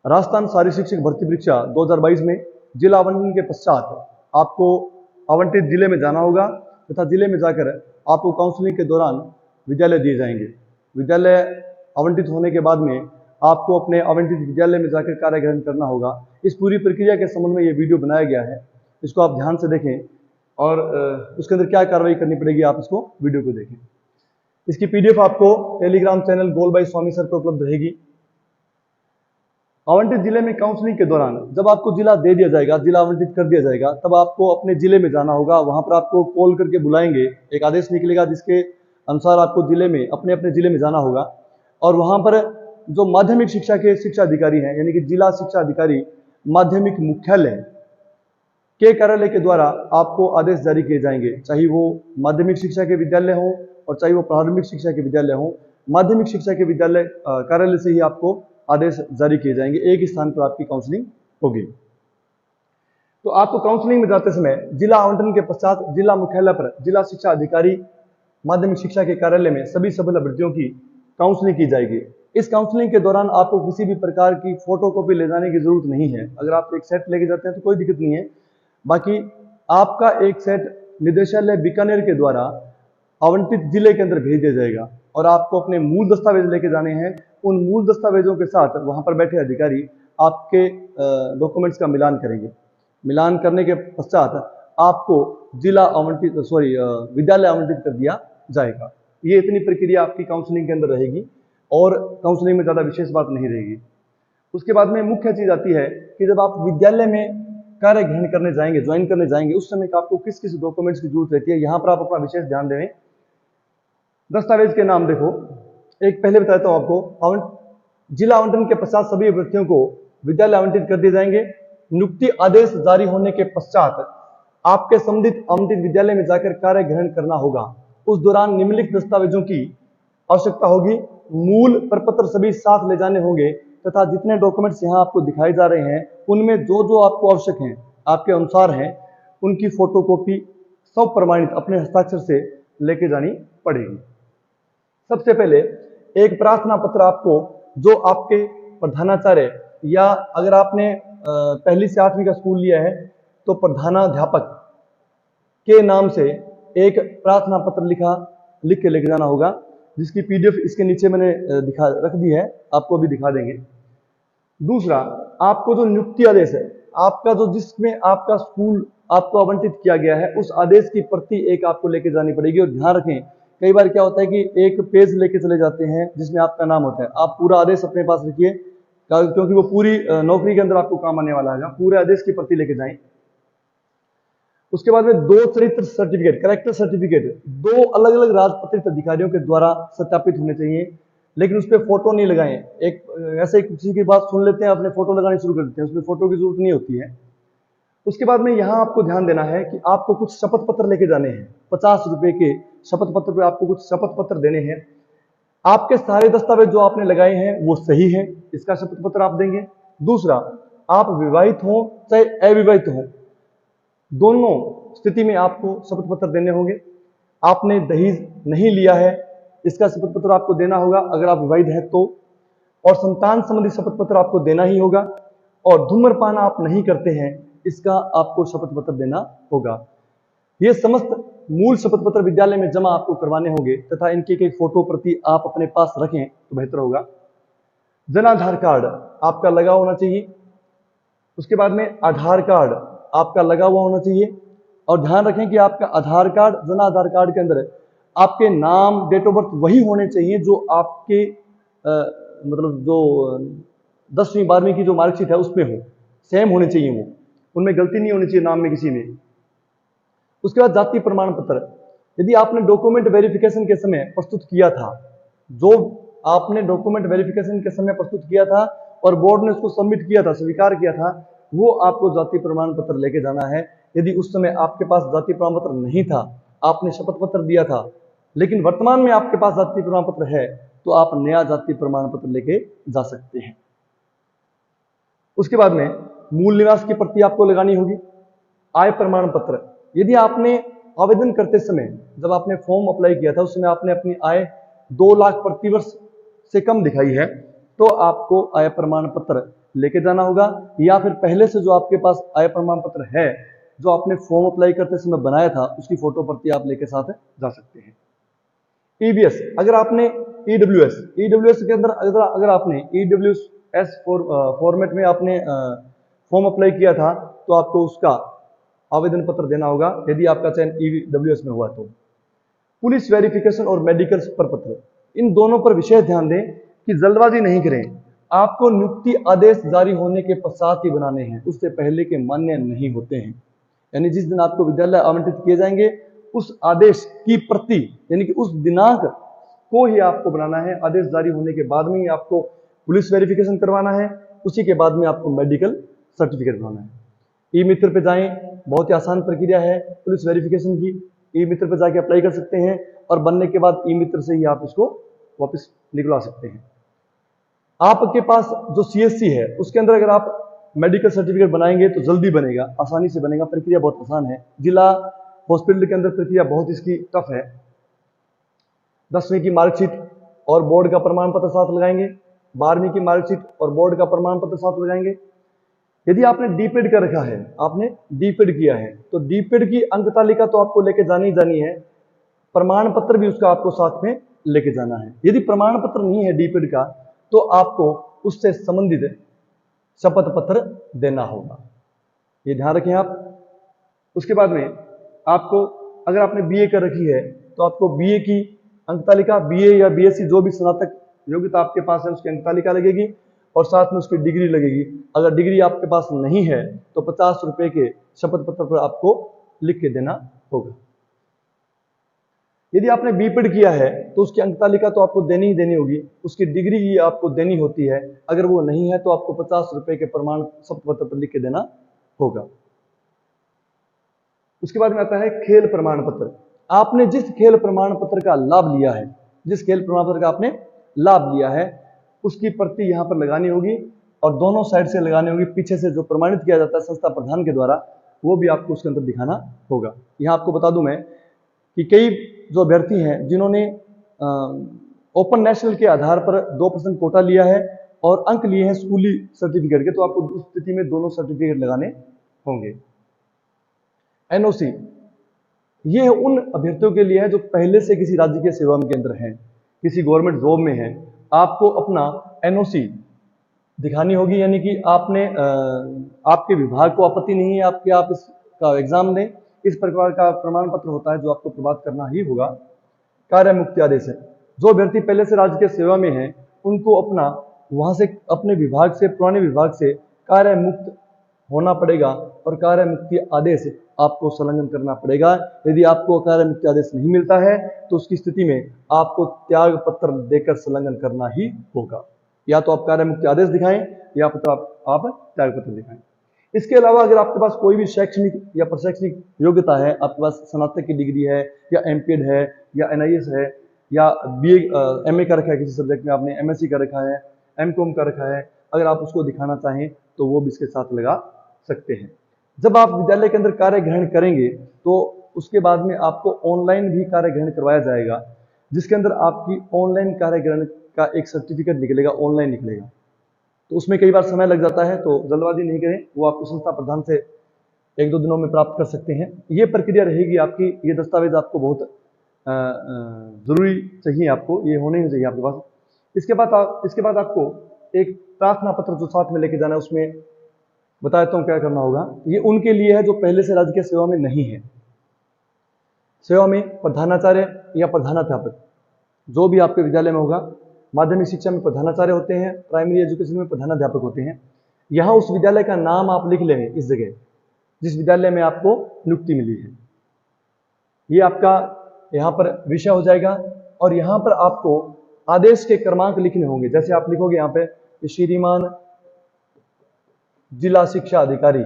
राजस्थान शारीरिक शिक्षक भर्ती परीक्षा 2022 में जिला आवंटन के पश्चात आपको आवंटित जिले में जाना होगा तथा जिले में जाकर आपको काउंसलिंग के दौरान विद्यालय दिए जाएंगे। विद्यालय आवंटित होने के बाद में आपको अपने आवंटित विद्यालय में जाकर कार्य ग्रहण करना होगा। इस पूरी प्रक्रिया के संबंध में ये वीडियो बनाया गया है, इसको आप ध्यान से देखें और उसके अंदर क्या कार्रवाई करनी पड़ेगी आप इसको वीडियो को देखें। इसकी पीडीएफ आपको Telegram channel goal by Swami sir पर उपलब्ध रहेगी। आवंटित जिले में काउंसलिंग के दौरान जब आपको जिला दे दिया जाएगा, जिला आवंटित कर दिया जाएगा, तब आपको अपने जिले में जाना होगा। वहां पर आपको कॉल करके बुलाएंगे, एक आदेश निकलेगा जिसके अनुसार आपको जिले में अपने अपने जिले में जाना होगा और वहां पर जो माध्यमिक शिक्षा के शिक्षा अधिकारी हैं यानी कि जिला शिक्षा अधिकारी माध्यमिक मुख्यालय के कार्यालय के द्वारा आपको आदेश जारी किए जाएंगे, चाहे वो माध्यमिक शिक्षा के विद्यालय हो और चाहे वो प्रारंभिक शिक्षा के विद्यालय हो। माध्यमिक शिक्षा के विद्यालय कार्यालय से ही आपको आदेश जारी किए जाएंगे, एक ही स्थान पर आपकी काउंसलिंग होगी। तो आपको काउंसलिंग में जाते समय जिला आवंटन के पश्चात जिला मुख्यालय पर जिला शिक्षा अधिकारी माध्यमिक शिक्षा के कार्यालय में सभी सफल अभ्यर्थियों की काउंसलिंग की जाएगी। इस काउंसलिंग के दौरान आपको किसी भी प्रकार की फोटोकॉपी ले जाने की जरूरत नहीं है। अगर आप एक सेट लेके जाते हैं तो कोई दिक्कत नहीं है। बाकी आपका एक सेट निदेशालय बीकानेर के द्वारा आवंटित जिले के अंदर भेज दिया जाएगा और आपको अपने मूल दस्तावेज लेके जाने हैं। उन मूल दस्तावेजों के साथ वहां पर बैठे अधिकारी आपके डॉक्यूमेंट्स का मिलान करेंगे। मिलान करने के पश्चात आपको जिला आवंटित विद्यालय आवंटित कर दिया जाएगा। ये इतनी प्रक्रिया आपकी काउंसलिंग के अंदर रहेगी और काउंसलिंग में ज्यादा विशेष बात नहीं रहेगी। उसके बाद में मुख्य चीज आती है कि जब आप विद्यालय में कार्य ग्रहण करने जाएंगे, ज्वाइन करने जाएंगे, उस समय आपको किस किस डॉक्यूमेंट्स की जरूरत रहती है, यहाँ पर आप अपना विशेष ध्यान दें। दस्तावेज के नाम देखो, एक पहले बताता हूं आपको। जिला आवंटन के पश्चात सभी अभ्यर्थियों को विद्यालय आवंटित कर दिए जाएंगे। नियुक्ति आदेश जारी होने के पश्चात आपके संबंधित आवंटित विद्यालय में जाकर कार्य ग्रहण करना होगा। उस दौरान निम्नलिखित दस्तावेजों की आवश्यकता होगी। मूल प्रपत्र सभी साथ ले जाने होंगे तथा जितने डॉक्यूमेंट्स यहाँ आपको दिखाए जा रहे हैं उनमें जो जो आपको आवश्यक हैं, आपके अनुसार हैं, उनकी फोटोकॉपी सब प्रमाणित अपने हस्ताक्षर से लेके जानी पड़ेगी। सबसे पहले एक प्रार्थना पत्र आपको जो आपके प्रधानाचार्य या अगर आपने पहली से 8वीं का स्कूल लिया है तो प्रधानाध्यापक के नाम से एक प्रार्थना पत्र लिख के लेके जाना होगा, जिसकी पीडीएफ इसके नीचे मैंने रख दी है, आपको भी दिखा देंगे। दूसरा, आपको जो नियुक्ति आदेश है आपका जो जिसमें आपका स्कूल आपको आवंटित किया गया है उस आदेश की प्रति एक आपको लेके जानी पड़ेगी। और ध्यान रखें, कई बार क्या होता है कि एक पेज लेके चले जाते हैं जिसमें आपका नाम होता है। आप पूरा आदेश अपने पास रखिए क्योंकि वो पूरी नौकरी के अंदर आपको काम आने वाला है। पूरे आदेश की प्रति लेके जाएं। उसके बाद में 2 चरित्र सर्टिफिकेट, कैरेक्टर सर्टिफिकेट 2 अलग अलग राजपत्रित अधिकारियों के द्वारा सत्यापित होने चाहिए, लेकिन उस पर फोटो नहीं लगाएं। एक ऐसे किसी की बात सुन लेते हैं, अपने फोटो लगानी शुरू कर देते हैं, उसमें फोटो की जरूरत नहीं होती है। उसके बाद में यहाँ आपको ध्यान देना है कि आपको कुछ शपथ पत्र लेके जाने हैं। 50 रुपए के शपथ पत्र पे आपको कुछ शपथ पत्र देने हैं। आपके सारे दस्तावेज जो आपने लगाए हैं वो सही है, इसका शपथ पत्र आप देंगे। दूसरा, आप विवाहित हो चाहे अविवाहित हो, दोनों स्थिति में आपको शपथ पत्र देने होंगे। आपने दहेज नहीं लिया है, इसका शपथ पत्र आपको देना होगा अगर आप विवाहित हैं तो। और संतान संबंधी शपथ पत्र आपको देना ही होगा। और धूम्रपान आप नहीं करते हैं, इसका आपको शपथ पत्र देना होगा। ये समस्त मूल शपथ पत्र विद्यालय में जमा आपको करवाने होंगे तथा इनकी एक फोटो प्रति आप अपने पास रखें तो बेहतर होगा। जन आधार कार्ड आपका लगा होना चाहिए। उसके बाद में आधार कार्ड आपका लगा हुआ होना चाहिए। और ध्यान रखें कि आपका आधार कार्ड, जन आधार कार्ड के अंदर आपके नाम, डेट ऑफ बर्थ वही होने चाहिए जो आपके मतलब जो 10वीं 12वीं की जो मार्कशीट है उसमें हो, सेम होने चाहिए वो, उनमें गलती नहीं होनी चाहिए नाम में किसी में। उसके बाद जाति प्रमाण पत्र, यदि आपने डॉक्यूमेंट वेरिफिकेशन के समय प्रस्तुत किया था, जो आपने डॉक्यूमेंट वेरिफिकेशन के समय प्रस्तुत किया था और बोर्ड ने उसको सबमिट किया था, स्वीकार किया था, वो आपको जाति प्रमाण पत्र लेके जाना है। यदि उस समय आपके पास जाति प्रमाण पत्र नहीं था, आपने शपथ पत्र दिया था, लेकिन वर्तमान में आपके पास जाति प्रमाण पत्र है, तो आप नया जाति प्रमाण पत्र लेके जा सकते हैं। उसके बाद में मूल निवास की प्रति आपको लगानी होगी। आय प्रमाण पत्र, यदि आपने आवेदन करते समय जब आपने फॉर्म अप्लाई किया था उस समय आपने अपनी आय 2 लाख प्रति वर्ष से कम दिखाई है, तो आपको आय प्रमाण पत्र लेके जाना होगा, या फिर पहले से जो आपके पास आय प्रमाण पत्र है, जो आपने फॉर्म अप्लाई करते समय बनाया था, उसकी फोटो प्रति आप लेके साथ जा सकते हैं। ईबीएस, अगर आपने ईडब्ल्यूएस के अंदर अगर आपने ईडब्ल्यूएस फॉर्मेट में आपने फॉर्म अप्लाई किया था, तो आपको उसका आवेदन पत्र देना होगा, यदि आपका चयन ईडब्ल्यूएस में हुआ तो। पुलिस वेरिफिकेशन और मेडिकल प्रपत्र, इन दोनों पर विशेष ध्यान दें कि जल्दबाजी नहीं करें। आपको नियुक्ति आदेश जारी होने के पश्चात ही बनाने हैं, उससे पहले के मान्य नहीं होते हैं। यानी जिस दिन आपको विद्यालय आवंटित किए जाएंगे, उस आदेश की प्रति यानी कि उस दिनांक को ही आपको बनाना है। आदेश जारी होने के बाद में ही आपको पुलिस वेरिफिकेशन करवाना है, उसी के बाद में आपको मेडिकल सर्टिफिकेट बनाना है। ई मित्र पे जाएं, बहुत ही आसान प्रक्रिया है पुलिस वेरिफिकेशन की। ई मित्र पे जाके अप्लाई कर सकते हैं और बनने के बाद ई मित्र से ही आप इसको वापस निकलवा सकते हैं। आपके पास जो सीएससी है, उसके अंदर अगर आप मेडिकल सर्टिफिकेट बनाएंगे तो जल्दी बनेगा, आसानी से बनेगा, प्रक्रिया बहुत आसान है। जिला हॉस्पिटल के अंदर प्रक्रिया बहुत इसकी टफ है। 10वीं की मार्कशीट और बोर्ड का प्रमाण पत्र साथ लगाएंगे, 12वीं की मार्कशीट और बोर्ड का प्रमाण पत्र साथ लगाएंगे। यदि आपने डीपेड कर रखा है, आपने डीपेड किया है, तो डीपेड की अंक तालिका तो आपको लेके जानी है, प्रमाण पत्र भी उसका आपको साथ में लेके जाना है। यदि प्रमाण पत्र नहीं है डीपेड का, तो आपको उससे संबंधित शपथ पत्र देना होगा, ये ध्यान रखें आप। उसके बाद में आपको, अगर आपने बीए कर रखी है, तो आपको बीए की अंक तालिका, बीए या बीएससी जो भी स्नातक योग्यता आपके पास है, उसकी अंक तालिका लगेगी और साथ में उसकी डिग्री लगेगी। अगर डिग्री आपके पास नहीं है तो 50 रुपए के शपथ पत्र पर आपको लिख के देना होगा। यदि आपने बीपेड किया है तो उसकी अंक तालिका तो आपको देनी ही देनी होगी, उसकी डिग्री ही आपको देनी होती है। अगर वो नहीं है तो आपको 50 रुपए के प्रमाण शपथ पत्र पर लिख के देना होगा। उसके बाद में आता है खेल प्रमाण पत्र। आपने जिस खेल प्रमाण पत्र का लाभ लिया है, जिस खेल प्रमाण पत्र का आपने लाभ लिया है, उसकी प्रति यहां पर लगानी होगी और दोनों साइड से लगानी होगी। पीछे से जो प्रमाणित किया जाता है संस्था प्रधान के द्वारा, वो भी आपको उसके अंदर दिखाना होगा। यहां आपको बता दूं मैं कि कई जो अभ्यर्थी हैं जिन्होंने ओपन नेशनल के आधार पर 2% कोटा लिया है और अंक लिए हैं स्कूली सर्टिफिकेट के, तो आपको उस स्थिति में दोनों सर्टिफिकेट लगाने होंगे। एनओसी, ये उन अभ्यर्थियों के लिए है जो पहले से किसी राज्य के सेवा के अंदर हैं, किसी गवर्नमेंट जॉब में है। आपको अपना एनओसी दिखानी होगी, यानी कि आपने आपके विभाग को आपत्ति नहीं है आपके आप इसका एग्जाम दें, इस प्रकार का प्रमाण पत्र होता है जो आपको प्रभात करना ही होगा। कार्य मुक्ति आदेश है, जो अभ्यर्थी पहले से राज्य के सेवा में है उनको अपना वहां से अपने विभाग से, पुराने विभाग से कार्य मुक्त होना पड़ेगा और कार्य मुक्ति आदेश आपको संलग्न करना पड़ेगा। यदि आपको कार्य मुक्ति आदेश नहीं मिलता है तो उसकी स्थिति में आपको त्याग पत्र देकर संलग्न करना ही होगा। या तो आप कार्य मुक्ति आदेश दिखाएं या फिर आप त्याग पत्र दिखाएं। इसके अलावा अगर आपके पास कोई भी शैक्षणिक या प्रशैक्षणिक योग्यता है, आपके पास स्नातक की डिग्री है या एमपीएड है या एनआईएस है या बीए एमए कर रखा है, किसी सब्जेक्ट में आपने एमएससी कर रखा है, एमकॉम कर रखा है, अगर आप उसको दिखाना चाहें तो वो भी इसके साथ लगा सकते हैं। जब आप विद्यालय के अंदर कार्य ग्रहण करेंगे तो उसके बाद में आपको ऑनलाइन भी कार्य ग्रहण करवाया जाएगा, जिसके अंदर आपकी ऑनलाइन कार्य ग्रहण का एक सर्टिफिकेट निकलेगा, ऑनलाइन निकलेगा। तो उसमें कई बार समय लग जाता है, तो जल्दबाजी नहीं करें, वो आपको संस्था प्रधान से 1-2 दिनों में प्राप्त कर सकते हैं। ये प्रक्रिया रहेगी आपकी, ये दस्तावेज आपको बहुत जरूरी चाहिए, आपको ये होने ही चाहिए आपके पास। इसके बाद आपको एक प्रार्थना पत्र जो साथ में लेके जाना है, उसमें बता देता हूँ क्या करना होगा। ये उनके लिए है जो पहले से राज्य की सेवा में नहीं है। सेवा में प्रधानाचार्य या प्रधानाध्यापक जो भी आपके विद्यालय में होगा, माध्यमिक शिक्षा में प्रधानाचार्य होते हैं, प्राइमरी एजुकेशन में प्रधानाध्यापक होते हैं। यहाँ उस विद्यालय का नाम आप लिख लेंगे इस जगह, जिस विद्यालय में आपको नियुक्ति मिली है। ये आपका यहाँ पर विषय हो जाएगा और यहाँ पर आपको आदेश के क्रमांक लिखने होंगे। जैसे आप लिखोगे यहाँ पे श्रीमान जिला शिक्षा अधिकारी,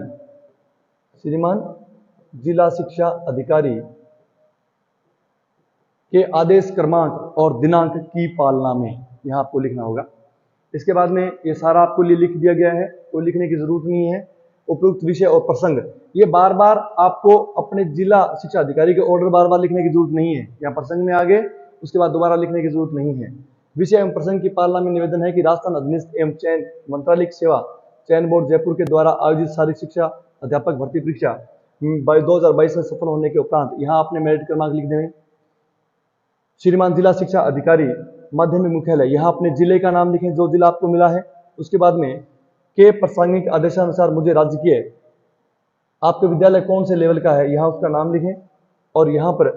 श्रीमान जिला शिक्षा अधिकारी के आदेश क्रमांक और दिनांक की पालना में, यहां आपको लिखना होगा। इसके बाद में ये सारा आपको लिख दिया गया है, कोई लिखने की जरूरत नहीं है। उपयुक्त विषय और प्रसंग, ये बार बार आपको अपने जिला शिक्षा अधिकारी के ऑर्डर बार बार लिखने की जरूरत नहीं है। यहाँ प्रसंग में आगे उसके बाद दोबारा लिखने की जरूरत नहीं है। विषय एवं प्रसंग की पालना में निवेदन है कि राजस्थान अधीनस्थ एवं चयन मंत्रालय सेवा चयन बोर्ड जयपुर के द्वारा आयोजित शारीरिक शिक्षा अध्यापक भर्ती परीक्षा 2022 में सफल होने के उपरांत यहाँ आपने मेरिट क्रमांक लिख देंगे। श्रीमान जिला शिक्षा अधिकारी माध्यमिक मुख्यालय, यहाँ अपने जिले का नाम लिखें जो जिला आपको मिला है। उसके बाद में के प्रासंगिक आदेशानुसार मुझे राजकीय, आपके विद्यालय कौन से लेवल का है यहाँ उसका नाम लिखें। और यहाँ पर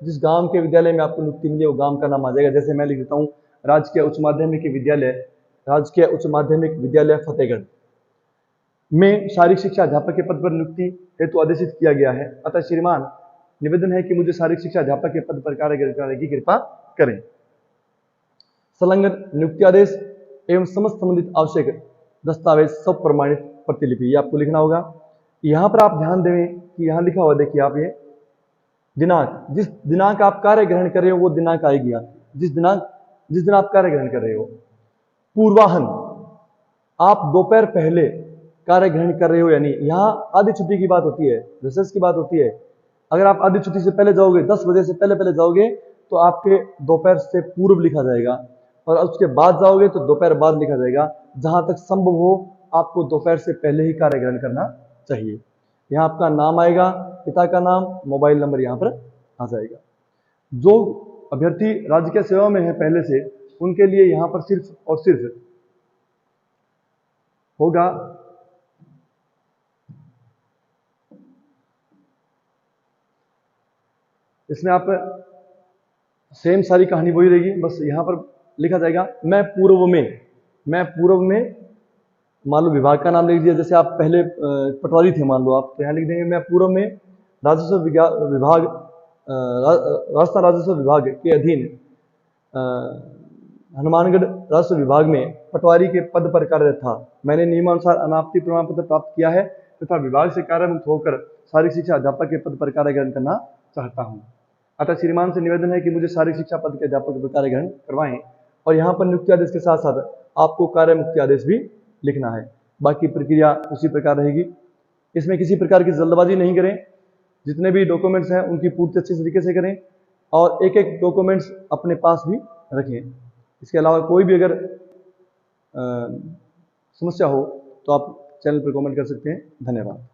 जिस गांव के विद्यालय में आपको नियुक्ति मिली है वो गांव का नाम आ जाएगा। जैसे मैं लिख देता हूँ राजकीय उच्च माध्यमिक विद्यालय फतेहगढ़ में शारीरिक शिक्षा अध्यापक के पद पर नियुक्ति हेतु आदेशित किया गया है। अतः श्रीमान निवेदन है कि मुझे शारीरिक शिक्षा अध्यापक के पद पर कार्य करने की कृपा करें। संलग्न नियुक्ति आदेश एवं समस्त संबंधित आवश्यक दस्तावेज सब प्रमाणित प्रतिलिपि, ये आपको लिखना होगा। यहाँ पर आप ध्यान दें कि यहाँ लिखा हुआ देखिए आप, ये दिनांक, जिस दिनांक आप कार्य ग्रहण कर रहे हो वो दिनांक आएगी आपकी, जिस दिन आप कार्य ग्रहण कर रहे हो। पूर्वाहन, आप दोपहर पहले कार्य ग्रहण कर रहे हो या नहीं। यहाँ आधी छुट्टी की बात होती है, रिसेस की बात होती है। अगर आप आधी छुट्टी से पहले जाओगे, 10 बजे से पहले जाओगे तो आपके दोपहर से पूर्व लिखा जाएगा, और उसके बाद जाओगे तो दोपहर बाद लिखा जाएगा। जहां तक संभव हो आपको दोपहर से पहले ही कार्य ग्रहण करना चाहिए। यहाँ आपका नाम आएगा, पिता का नाम, मोबाइल नंबर यहाँ पर आ जाएगा। जो अभ्यर्थी राजकीय सेवा में है पहले से, उनके लिए यहाँ पर सिर्फ और सिर्फ होगा इसमें आप सेम सारी कहानी वही रहेगी, बस यहाँ पर लिखा जाएगा मैं पूर्व में मान लो विभाग का नाम लिख दिया। जैसे आप पहले पटवारी थे मान लो आप, तो यहाँ लिख देंगे मैं पूर्व में राजस्व विभाग राजस्थान राजस्व विभाग के अधीन हनुमानगढ़ राजस्व विभाग में पटवारी के पद पर कार्यरत था। मैंने नियमानुसार अनापत्ति प्रमाण पत्र प्राप्त किया है तथा विभाग से कार्यमुक्त होकर शारीरिक शिक्षा अध्यापक के पद पर कार्य ग्रहण करना चाहता हूँ। अतः श्रीमान से निवेदन है कि मुझे शारीरिक शिक्षा पद के अध्यापक पर कार्य ग्रहण करवाएं। और यहाँ पर नियुक्ति आदेश के साथ साथ आपको कार्य मुक्ति आदेश भी लिखना है। बाकी प्रक्रिया उसी प्रकार रहेगी। इसमें किसी प्रकार की जल्दबाजी नहीं करें। जितने भी डॉक्यूमेंट्स हैं उनकी पूर्ति अच्छे तरीके से करें और एक एक डॉक्यूमेंट्स अपने पास भी रखें। इसके अलावा कोई भी अगर समस्या हो तो आप चैनल पर कमेंट कर सकते हैं। धन्यवाद।